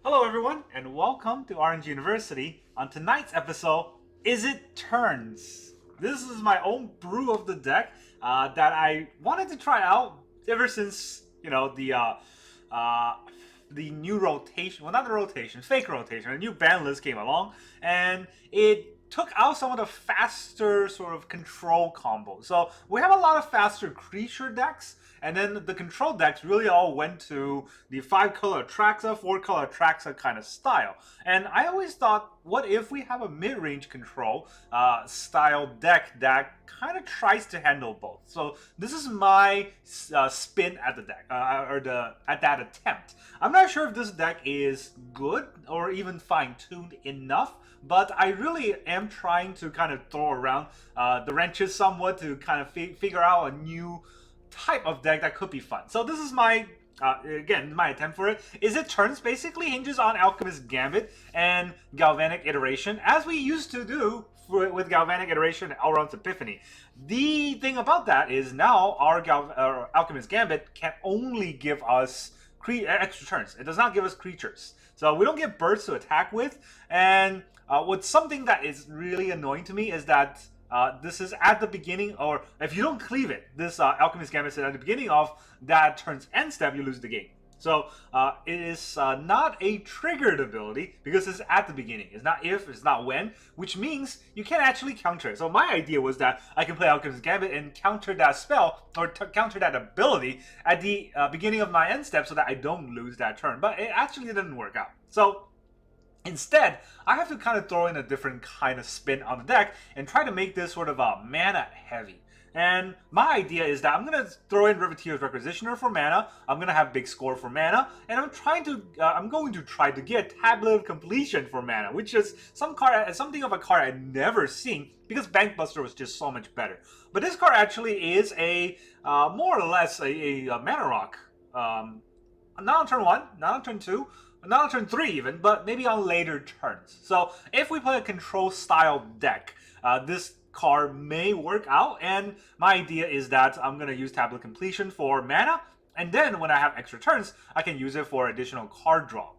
Hello, everyone, and welcome to Orange University. On tonight's episode, Izzet Turns. This is my own brew of the deck that I wanted to try out ever since uh, the new rotation. Well, not the rotation, fake rotation. A new ban list came along, and it took out some of the faster sort of control combos. So we have a lot of faster creature decks, and then the control decks really all went to the 5-color Atraxa, 4-color Atraxa kind of style. And I always thought, what if we have a mid-range control style deck that kind of tries to handle both? So this is my spin at the deck, at that attempt. I'm not sure if this deck is good or even fine-tuned enough, but I really am trying to kind of throw around the wrenches somewhat to kind of figure out a new type of deck that could be fun. So this is my again, my attempt for it. Izzet Turns basically hinges on Alchemist Gambit and Galvanic Iteration, as we used to do with Galvanic Iteration and Elrond's Epiphany. The thing about that is now our Alchemist Gambit can only give us extra turns. It does not give us creatures. So we don't get birds to attack with. And what's something that is really annoying to me is that this is at the beginning, or if you don't cleave it, this Alchemist Gambit is at the beginning of that turn's end step, you lose the game. So it is not a triggered ability because it's at the beginning. It's not if, it's not when, which means you can't actually counter it. So my idea was that I can play Alchemist Gambit and counter that spell or counter that ability at the beginning of my end step so that I don't lose that turn. But it actually didn't work out. So instead, I have to kind of throw in a different kind of spin on the deck and try to make this sort of mana heavy. And my idea is that I'm going to throw in Riveteers Requisitioner for mana. I'm going to have big score for mana, and I'm going to try to get Tablet of Completion for mana, which is something of a card I've never seen because Bankbuster was just so much better. But this card actually is a more or less a mana rock. Not on turn 1, not on turn 2, not on turn 3 even, but maybe on later turns. So if we play a control style deck, this card may work out, and my idea is that I'm going to use Tablet Completion for mana, and then when I have extra turns, I can use it for additional card draw.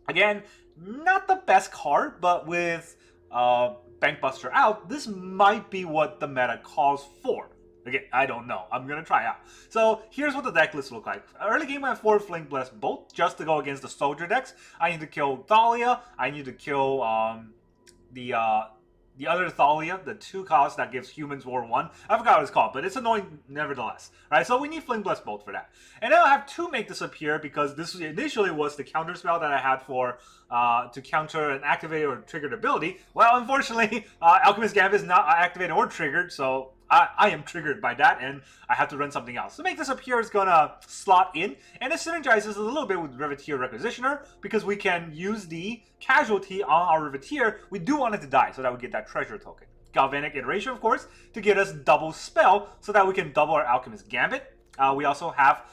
Again, not the best card, but with Bankbuster out, this might be what the meta calls for. Again, I don't know. I'm going to try out. So here's what the deck list looks like. Early game, I have 4 Flame Blast Bolt just to go against the soldier decks. I need to kill Thalia. I need to kill the other Thalia, the 2-cost that gives humans War 1. I forgot what it's called, but it's annoying nevertheless. Right, so we need Flame Blast Bolt for that. And then I have 2 Make This Appear because this initially was the counter spell that I had for to counter an activated or triggered ability. Well, unfortunately, Alchemist Gambit is not activated or triggered, so I am triggered by that, and I have to run something else. So Make This Appear is gonna slot in, and it synergizes a little bit with Riveteers Requisitioner because we can use the casualty on our Riveteer. We do want it to die, so that we get that treasure token. Galvanic Iteration, of course, to get us double spell, so that we can double our Alchemist Gambit. We also have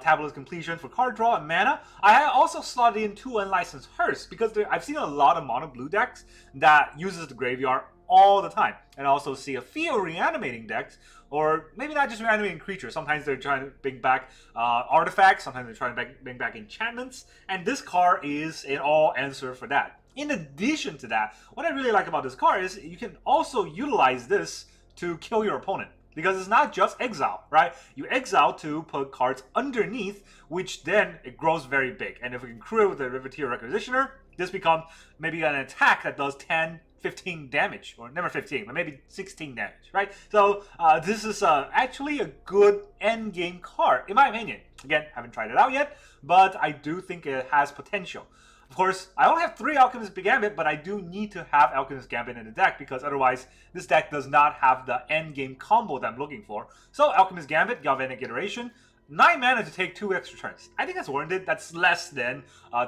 Tablet of Completion for card draw and mana. I also slotted in 2 Unlicensed Hearths because I've seen a lot of mono blue decks that uses the graveyard all the time, and I also see a few reanimating decks, or maybe not just reanimating creatures. Sometimes they're trying to bring back artifacts, sometimes they're trying to bring back enchantments, and this card is an all answer for that. In addition to that, what I really like about this card is you can also utilize this to kill your opponent. Because it's not just exile, right? You exile to put cards underneath, which then it grows very big. And if we can crew it with the Riveteers Requisitioner, this becomes maybe an attack that does 10, 15 damage, or never 15, but maybe 16 damage, right? So this is actually a good end game card, in my opinion. Again, haven't tried it out yet, but I do think it has potential. Of course, I only have 3 Alchemist Gambit, but I do need to have Alchemist Gambit in the deck because otherwise this deck does not have the end game combo that I'm looking for. So Alchemist Gambit, Galvanic Iteration, 9 mana to take 2 extra turns. I think that's warranted. That's less than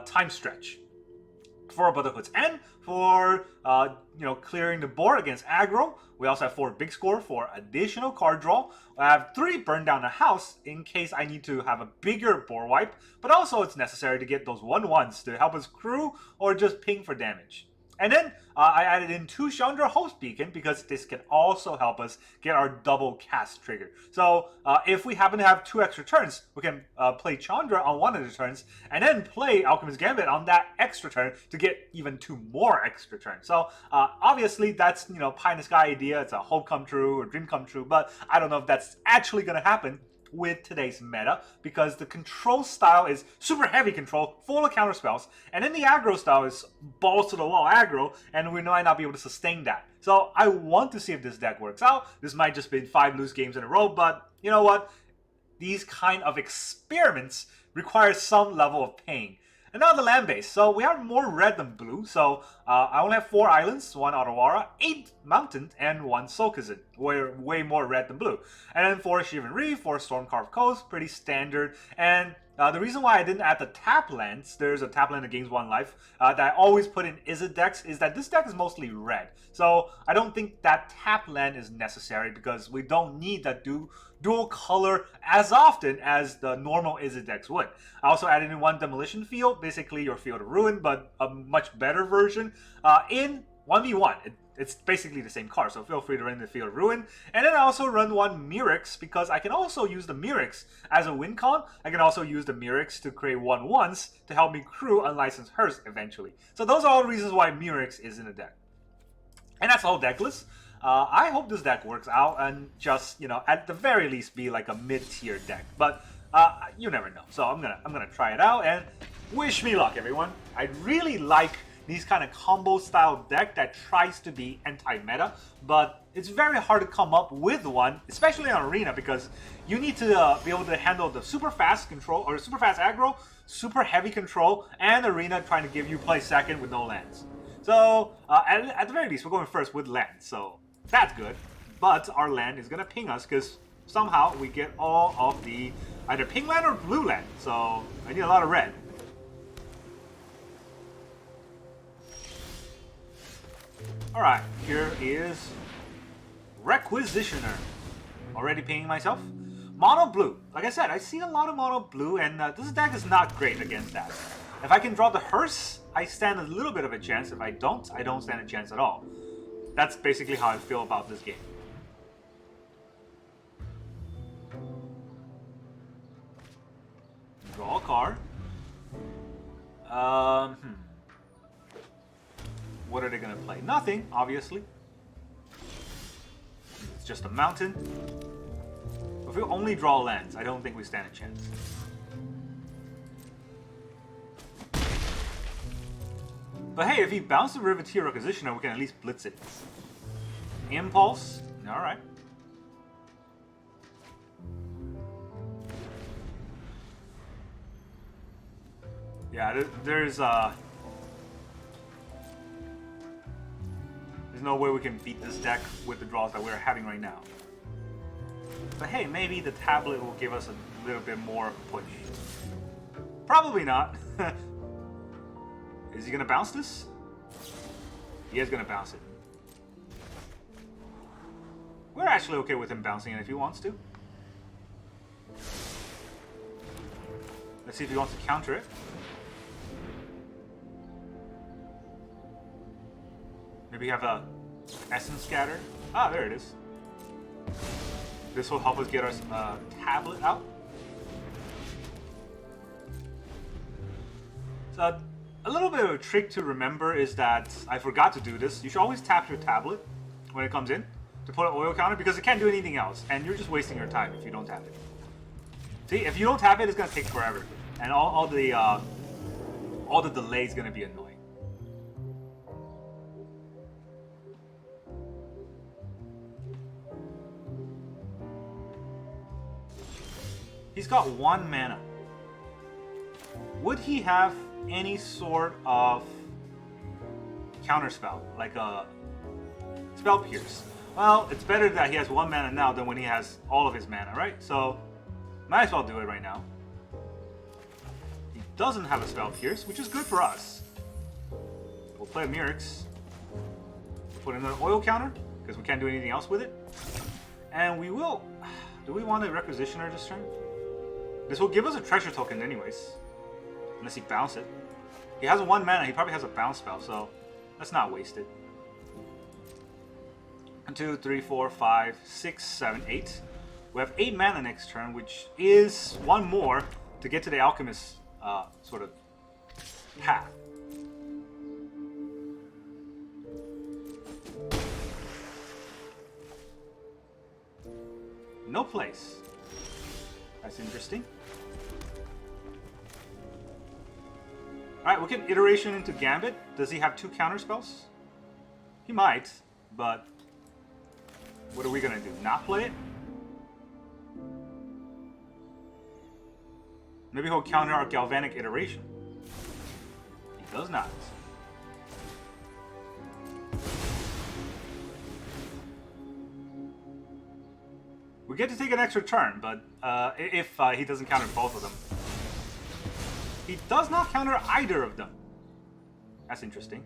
time stretch for Brotherhood's End, for clearing the board against aggro. We also have 4 big score for additional card draw. I have 3 burn down the house in case I need to have a bigger board wipe, but also it's necessary to get those 1/1s to help us crew or just ping for damage. And then I added in 2 Chandra Host Beacon because this can also help us get our double cast trigger. So if we happen to have 2 extra turns, we can play Chandra on one of the turns and then play Alchemist Gambit on that extra turn to get even 2 more extra turns. So obviously that's, pie in the sky idea. It's a hope come true or dream come true, but I don't know if that's actually going to happen with today's meta, because the control style is super heavy control, full of counter spells, and then the aggro style is balls to the wall aggro, and we might not be able to sustain that. So I want to see if this deck works out. This might just be 5 loose games in a row, but you know what? These kind of experiments require some level of pain. And now the land base. So we have more red than blue. So I only have 4 islands, 1 Otawara, 8 mountain, and 1 Sokenzan. Way more red than blue. And then 4 Shivan Reef, 4 Stormcarved Coast, pretty standard. And the reason why I didn't add the tap lands, there's a tap land that gains 1 life, that I always put in Izzet decks, is that this deck is mostly red. So I don't think that tap land is necessary because we don't need that dual color as often as the normal Izzet decks would. I also added in 1 Demolition Field, basically your Field of Ruin, but a much better version, in 1v1. It's basically the same card, so feel free to run the Field of Ruin. And then I also run 1 Mirrex because I can also use the Mirrex as a win con. I can also use the Mirrex to create 1/1s to help me crew Unlicensed Hearse eventually. So those are all the reasons why Mirrex is in the deck. And that's all Decklist. I hope this deck works out and just, at the very least be like a mid-tier deck. But you never know. So I'm gonna try it out and wish me luck, everyone. I really like these kind of combo style deck that tries to be anti-meta, but it's very hard to come up with one, especially on Arena, because you need to be able to handle the super fast control or super fast aggro, super heavy control, and Arena trying to give you play second with no lands. So at the very least, we're going first with land, so that's good. But our land is gonna ping us because somehow we get all of the either pink land or blue land. So I need a lot of red. Alright, here is Requisitioner. Already pinging myself. Mono blue. Like I said, I see a lot of mono blue, and this deck is not great against that. If I can draw the hearse, I stand a little bit of a chance. If I don't stand a chance at all. That's basically how I feel about this game. Draw a card. What are they gonna play? Nothing, obviously. It's just a mountain. If we only draw lands, I don't think we stand a chance. But hey, if he bounces the Riveteers Requisitioner, we can at least blitz it. Impulse. Alright. Yeah, there's no way we can beat this deck with the draws that we're having right now. But hey, maybe the tablet will give us a little bit more push. Probably not. Is he gonna bounce this? He is gonna bounce it. We're actually okay with him bouncing it if he wants to. Let's see if he wants to counter it. Maybe have a Essence Scatter. Ah, there it is. This will help us get our tablet out. So a little bit of a trick to remember is that I forgot to do this. You should always tap your tablet when it comes in to put an oil counter because it can't do anything else, and you're just wasting your time if you don't tap it. See, if you don't tap it, it's gonna take forever, and all the delay is gonna be annoying. He's got 1 mana. Would he have any sort of counterspell, like a spell pierce? Well, it's better that he has 1 mana now than when he has all of his mana, right? So, might as well do it right now. He doesn't have a spell pierce, which is good for us. We'll play a Mirrex. Put another oil counter, because we can't do anything else with it. And we will... Do we want a Requisitioner this turn? This will give us a treasure token anyways. Unless he bounces it. He has 1 mana, he probably has a bounce spell, so Let's not waste it. 1, 2, 3, 4, 5, 6, 7, 8. We have 8 mana next turn, which is one more to get to the Alchemist sort of path. No place. That's interesting. Alright, we can iteration into Gambit. Does he have 2 counter spells? He might, but what are we gonna do? Not play it? Maybe he'll counter our Galvanic Iteration. He does not. We get to take an extra turn, but if he doesn't counter both of them. He does not counter either of them. That's interesting.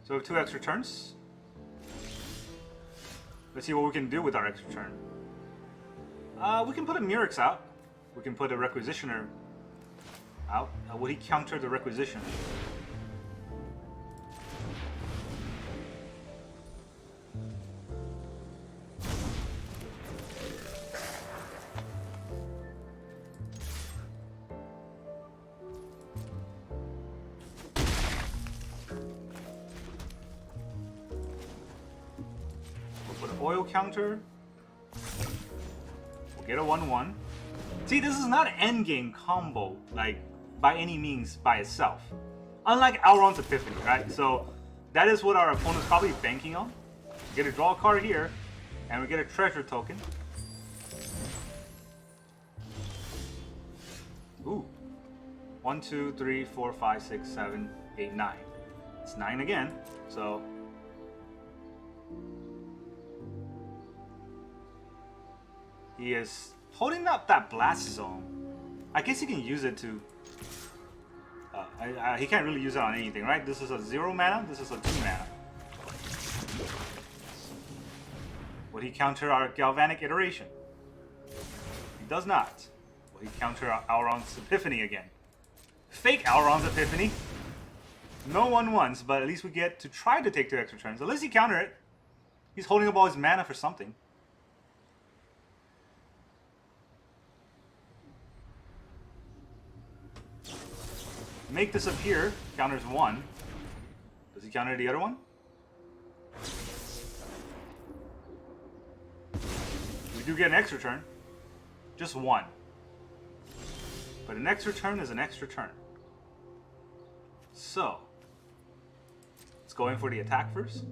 So we have 2 extra turns. Let's see what we can do with our extra turn. We can put a Mirrex out. We can put a Requisitioner out. Will he counter the Requisition? Oil counter. We'll get a 1/1. See, this is not an endgame combo, like, by any means by itself. Unlike Elrond's Epiphany, right? So, that is what our opponent's probably banking on. We get to draw a card here, and we get a treasure token. Ooh. 1, 2, 3, 4, 5, 6, 7, 8, 9. It's 9 again, so... He is holding up that Blast Zone. I guess he can use it to... he can't really use it on anything, right? This is a 0 mana, this is a 2 mana. Would he counter our Galvanic Iteration? He does not. Will he counter our Elrond's Epiphany again? Fake Elrond's Epiphany. No 1/1s, but at least we get to try to take 2 extra turns. Unless he counter it. He's holding up all his mana for something. Make disappear, counters 1. Does he counter the other one? We do get an extra turn. Just 1. But an extra turn is an extra turn. So, let's go in for the attack first.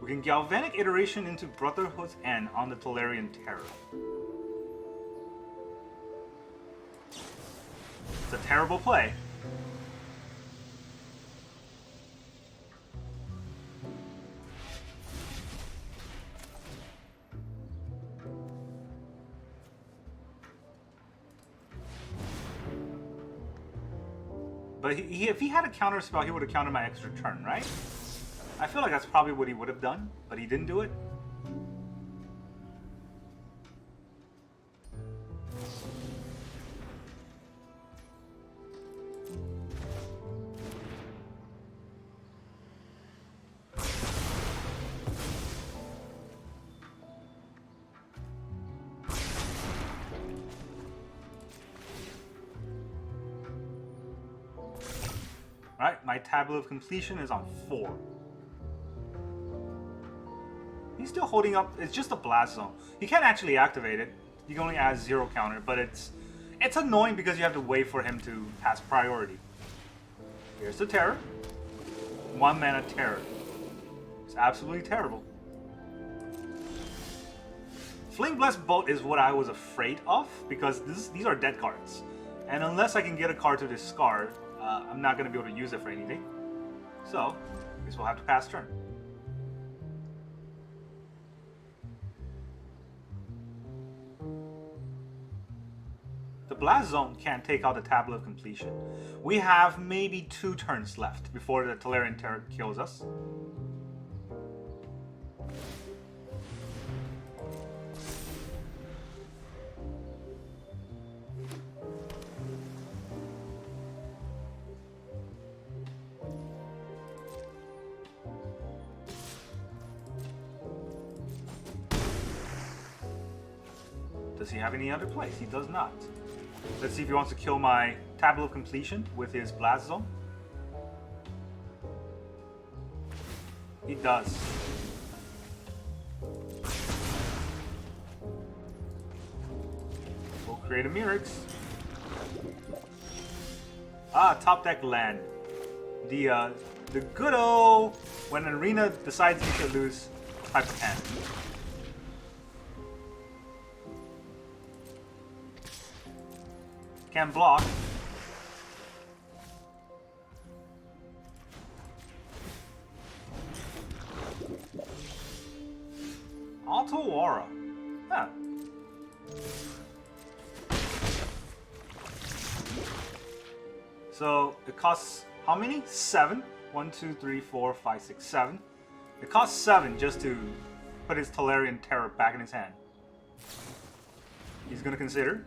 We can Galvanic Iteration into Brotherhood's End on the Tolarian Terror. It's a terrible play. But if he had a counter spell, he would have countered my extra turn, right? I feel like that's probably what he would have done, but he didn't do it. Alright, my Tablet of Completion is on 4. He's still holding up. It's just a Blast Zone. You can't actually activate it. You can only add 0 counter, but it's annoying because you have to wait for him to pass priority. Here's the Terror. 1 mana Terror. It's absolutely terrible. Flame Blessed Bolt is what I was afraid of because these are dead cards. And unless I can get a card to discard, I'm not going to be able to use it for anything. So, I guess we'll have to pass turn. The Blast Zone can't take out the Tablet of Completion. We have maybe 2 turns left before the Tolarian Terror kills us. Does he have any other plays? He does not. Let's see if he wants to kill my Tablet of Completion with his Blast Zone. He does. We'll create a Mirrex. Ah, top deck land. The good old when an arena decides you should lose type of hand. Can block. Otawara. Huh. So it costs how many? 7. 1, 2, 3, 4, 5, 6, 7. It costs 7 just to put his Tolarian Terror back in his hand. He's gonna consider.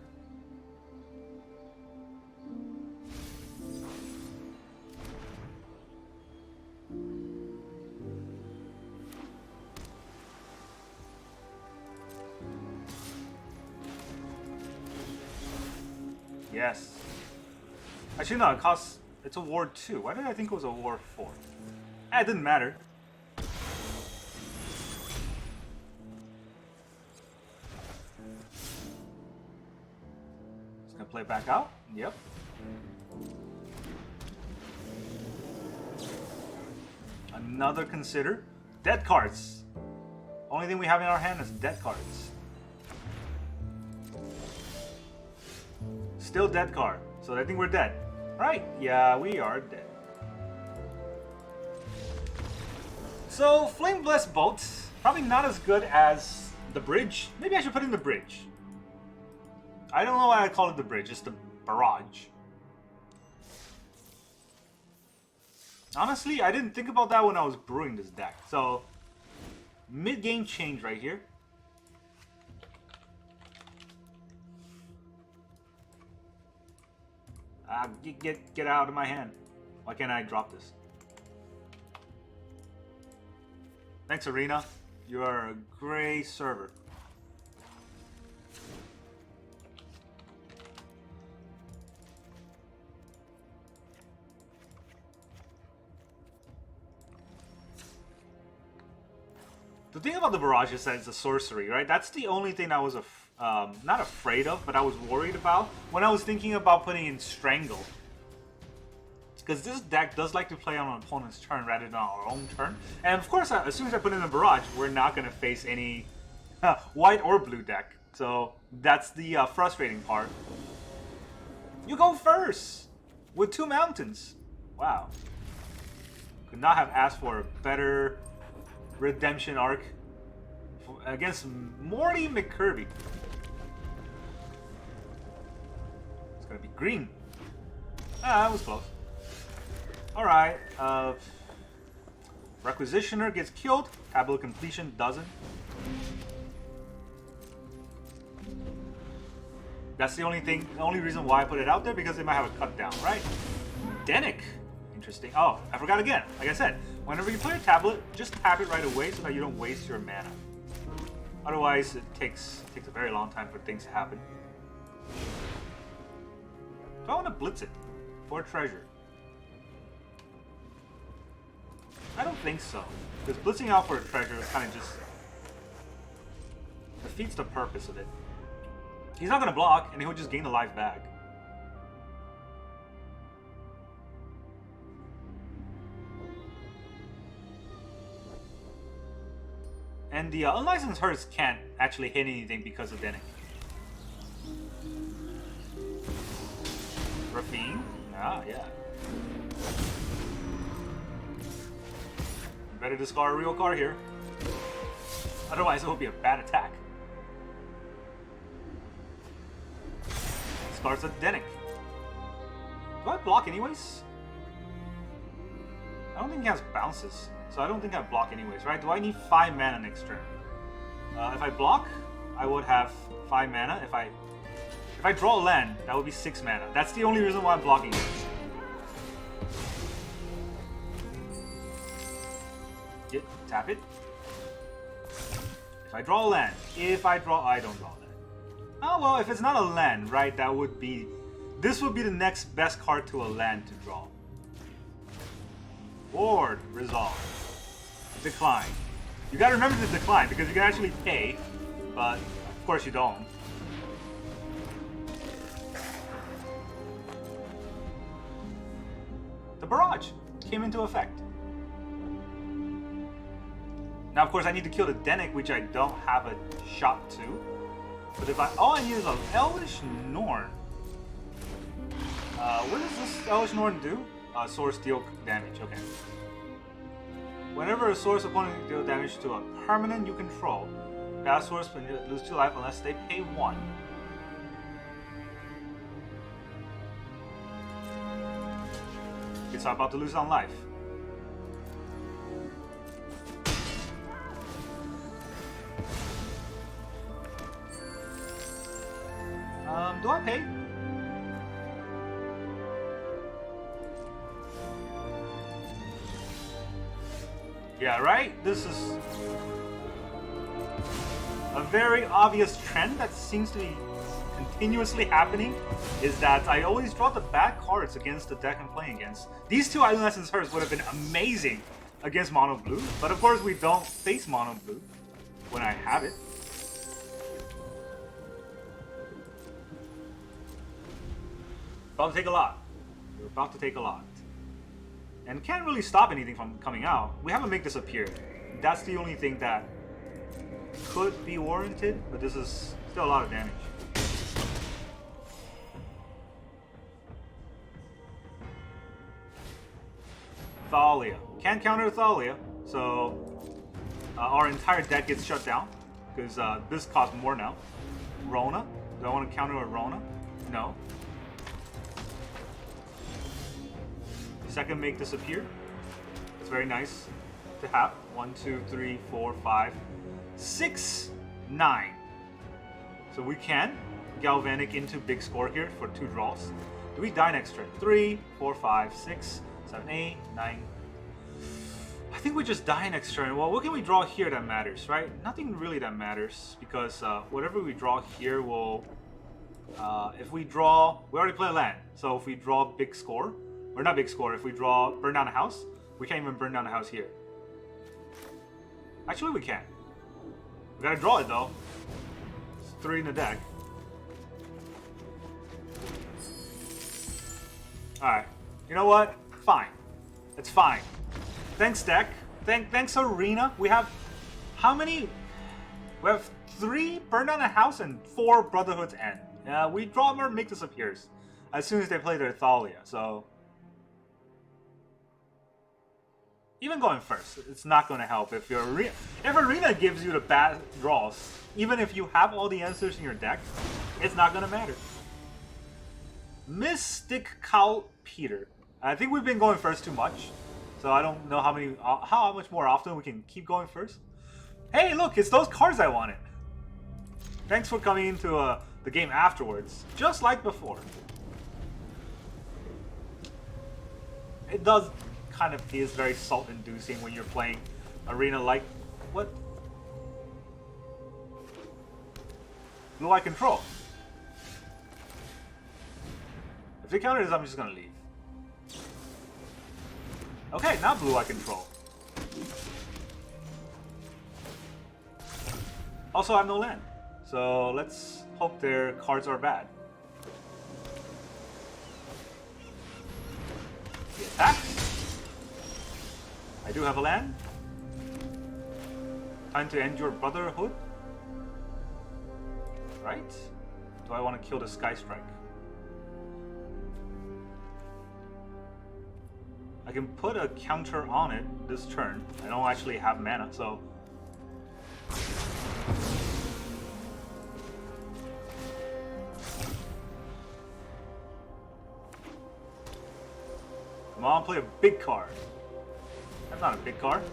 Yes. Actually, no, it costs. It's a ward 2. Why did I think it was a ward 4? It didn't matter. Just gonna play it back out. Yep. Another consider. Dead cards. Only thing we have in our hand is dead cards. Still dead card. So I think we're dead. Right? Yeah, we are dead. So, Flame Blessed Bolt. Probably not as good as the bridge. Maybe I should put in the bridge. I don't know why I call it the bridge. It's the barrage. Honestly, I didn't think about that when I was brewing this deck. So, mid-game change right here. Get out of my hand. Why can't I drop this? Thanks, Arena. You are a great server. The thing about the barrage is that it's a sorcery, right? That's the only thing I was not afraid of, but I was worried about when I was thinking about putting in Strangle. Because this deck does like to play on an opponent's turn rather than our own turn. And of course, as soon as I put in the barrage, we're not going to face any white or blue deck. So that's the frustrating part. You go first with 2 mountains. Wow. Could not have asked for a better redemption arc against Morty McCurby. It's gonna be green. Ah, that was close. Alright, Requisitioner gets killed. Tablet of Completion doesn't. That's the only thing, the only reason why I put it out there, because they might have a cut down, right? Denic. Interesting. Oh, I forgot again. Like I said, whenever you play a tablet, just tap it right away so that you don't waste your mana. Otherwise, it takes a very long time for things to happen. So I want to blitz it for treasure. I don't think so, because blitzing out for a treasure is kind of just defeats the purpose of it. He's not going to block, and he'll just gain the life back. And the Unlicensed Herds can't actually hit anything because of Denic. Rafine? Ah, yeah. Better discard a real card here. Otherwise, it will be a bad attack. Discards a Denic. Do I block anyways? I don't think he has bounces. So I don't think I block anyways, right? Do I need 5 mana next turn? If I block, I would have 5 mana. If I draw a land, that would be 6 mana. That's the only reason why I'm blocking it. Tap it. If I draw a land, I don't draw a land. Oh, well, if it's not a land, right, that would be... This would be the next best card to a land to draw. Ward, resolve. Decline. You gotta remember to decline, because you can actually pay, but of course you don't. The barrage came into effect. Now, of course, I need to kill the Denic, which I don't have a shot to. But if all I need is an Elvish Norn. What does this Elvish Norn do? Source deal damage, okay. Whenever a source opponent deals damage to a permanent you control, that source will lose 2 life unless they pay 1. Okay, so I'm about to lose on life. Do I pay? Yeah, right? This is a very obvious trend that seems to be continuously happening, is that I always draw the bad cards against the deck I'm playing against. These two Island Essence Hearths would have been amazing against Mono Blue, but of course we don't face Mono Blue when I have it. About to take a lot. We're about to take a lot. And can't really stop anything from coming out. We haven't made this appear. That's the only thing that could be warranted, but this is still a lot of damage. Thalia. Can't counter Thalia, so our entire deck gets shut down, because this costs more now. Rona. Do I want to counter a Rona? No. Second, make this appear. It's very nice to have. 1, 2, 3, 4, 5, 6, 9. So we can Galvanic into big score here for 2 draws. Do we die next turn? 3, 4, 5, 6, 7, 8, 9. I think we just die next turn. Well, what can we draw here that matters, right? Nothing really that matters, because whatever we draw here will... if we draw... We already play a land, so if we draw big score, or not big score, if we draw burn down a house, we can't even burn down a house here. Actually, we can. We gotta draw it though. It's 3 in the deck. Alright. You know what? Fine. It's fine. Thanks, deck. Thanks, Arena. We have... How many? We have 3 burn down a house and 4 Brotherhood's End. We draw more Make This Appears as soon as they play their Thalia, so... Even going first, it's not going to help if Arena gives you the bad draws. Even if you have all the answers in your deck, it's not going to matter. Mystic Cow Peter. I think we've been going first too much, so I don't know how much more often we can keep going first. Hey, look, it's those cards I wanted. Thanks for coming into the game afterwards, just like before. It does kind of is very salt-inducing when you're playing Arena like... What? Blue-Eye Control. If they counter this, I'm just gonna leave. Okay, now Blue-Eye Control. Also, I have no land. So let's hope their cards are bad. The attacks. I do have a land. Time to end your Brotherhood. Right? Do I want to kill the Sky Strike? I can put a counter on it this turn. I don't actually have mana, so... Come on, play a big card. That's not a big card.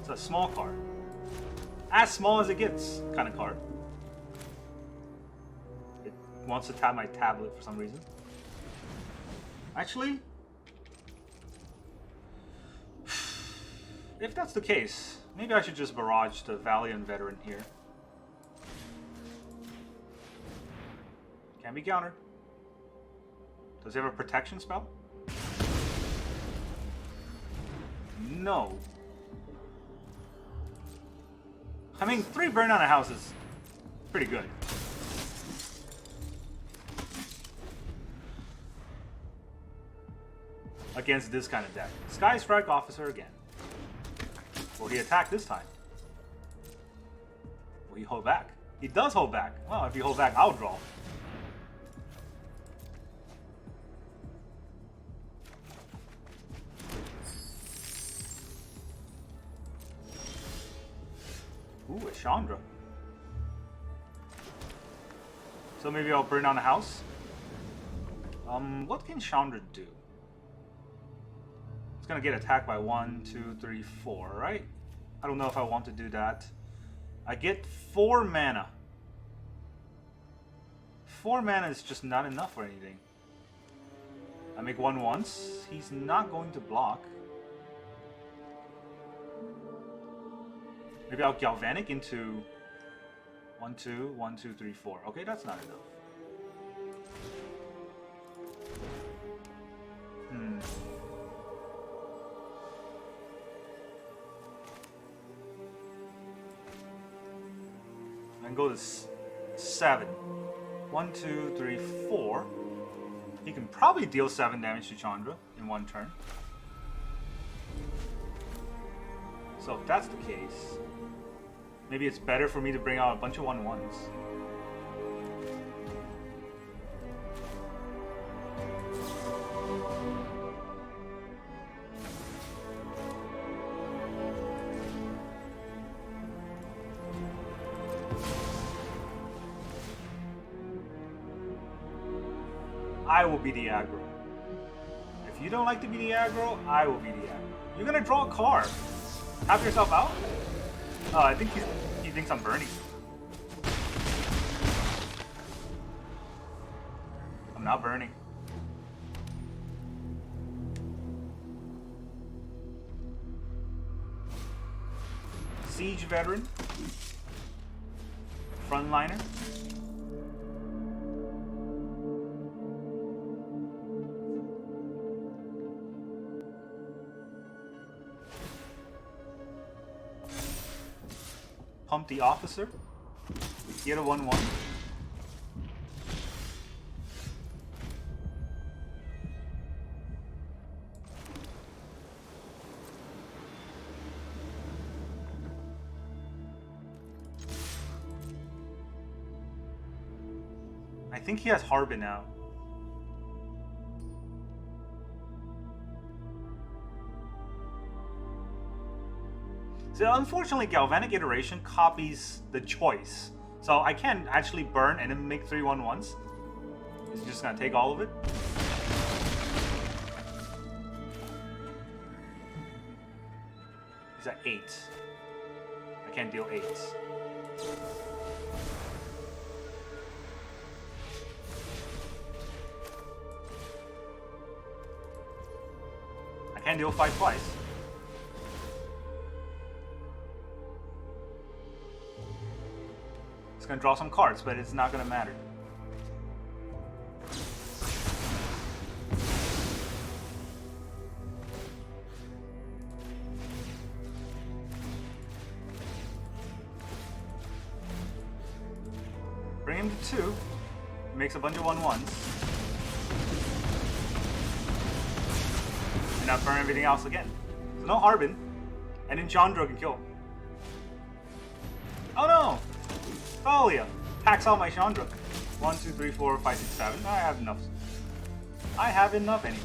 It's a small card. As small as it gets kind of card. It wants to tap my tablet for some reason. Actually, if that's the case, maybe I should just barrage the Valiant Veteran here. Can be countered. Does he have a protection spell? No. I mean, 3 burn on a house is pretty good. Against this kind of deck. Sky Strike Officer again. Will he attack this time? Will he hold back? He does hold back. Well, if you hold back, I'll draw. Ooh, a Chandra. So maybe I'll burn down a house. What can Chandra do? It's gonna get attacked by 1, 2, 3, 4, right? I don't know if I want to do that. I get 4 mana. 4 mana is just not enough for anything. I make 1 once. He's not going to block. Maybe I'll Galvanic into 1, 2, 1, 2, 3, 4. Okay, that's not enough. And go to 7. 1, 2, 3, 4. He can probably deal 7 damage to Chandra in 1 turn. So if that's the case, maybe it's better for me to bring out a bunch of 1/1s. I will be the aggro. If you don't like to be the aggro, I will be the aggro. You're gonna draw a card. Tap yourself out? Oh, I think he thinks I'm burning. I'm not burning. Siege Veteran. Frontliner. Pump the Officer. Get a 1/1. I think he has Harbin now. So unfortunately, Galvanic Iteration copies the choice. So I can't actually burn and then make 3 1/1s. He's just gonna take all of it. He's at 8. I can't deal 8s. I can't deal 5 twice. It's gonna draw some cards, but it's not gonna matter. Bring him to 2. He makes a bunch of 1/1s. And I burn everything else again. So no Harbin. And then Chandra can kill him. Oh no! Thalia! Packs out my Chandra. 1, 2, 3, 4, 5, 6, 7. I have enough. I have enough anyway.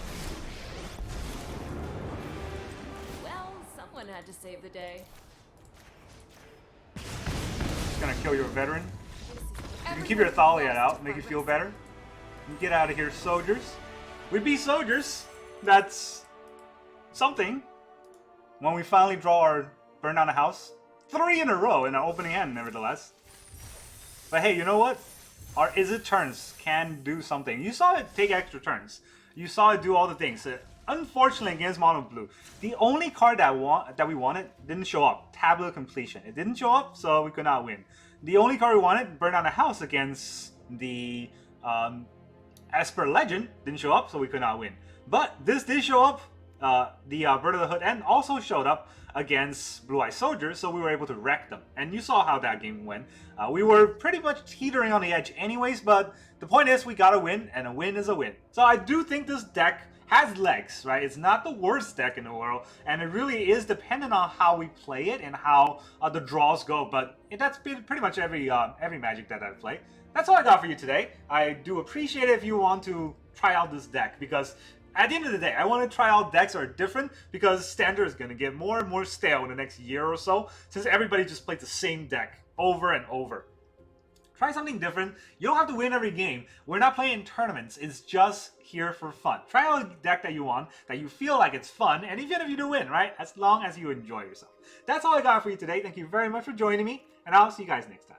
Well, someone had to save the day. Just gonna kill your veteran. You can keep your Thalia out, make you feel better. And get out of here, soldiers. We beat soldiers. That's something. When we finally draw our burn down a house. 3 in a row in our opening hand, nevertheless. But hey, you know what? Our Izzet turns can do something. You saw it take extra turns. You saw it do all the things. Unfortunately, against Mono Blue, the only card that we wanted didn't show up. Tablet of Completion. It didn't show up, so we could not win. The only card we wanted, burn down a house against the As per legend, didn't show up, so we could not win. But this did show up. The Brotherhood and also showed up against Blue Eye Soldiers, so we were able to wreck them. And you saw how that game went. We were pretty much teetering on the edge anyways, but the point is we got a win, and a win is a win. So I do think this deck has legs, right? It's not the worst deck in the world, and it really is dependent on how we play it and how the draws go. But that's been pretty much every Magic that I've played. That's all I got for you today. I do appreciate it if you want to try out this deck, because at the end of the day, I want to try out decks that are different, because Standard is going to get more and more stale in the next year or so, since everybody just plays the same deck over and over. Try something different. You don't have to win every game. We're not playing in tournaments. It's just here for fun. Try out a deck that you want, that you feel like it's fun, and even if you do win, right? As long as you enjoy yourself. That's all I got for you today. Thank you very much for joining me, and I'll see you guys next time.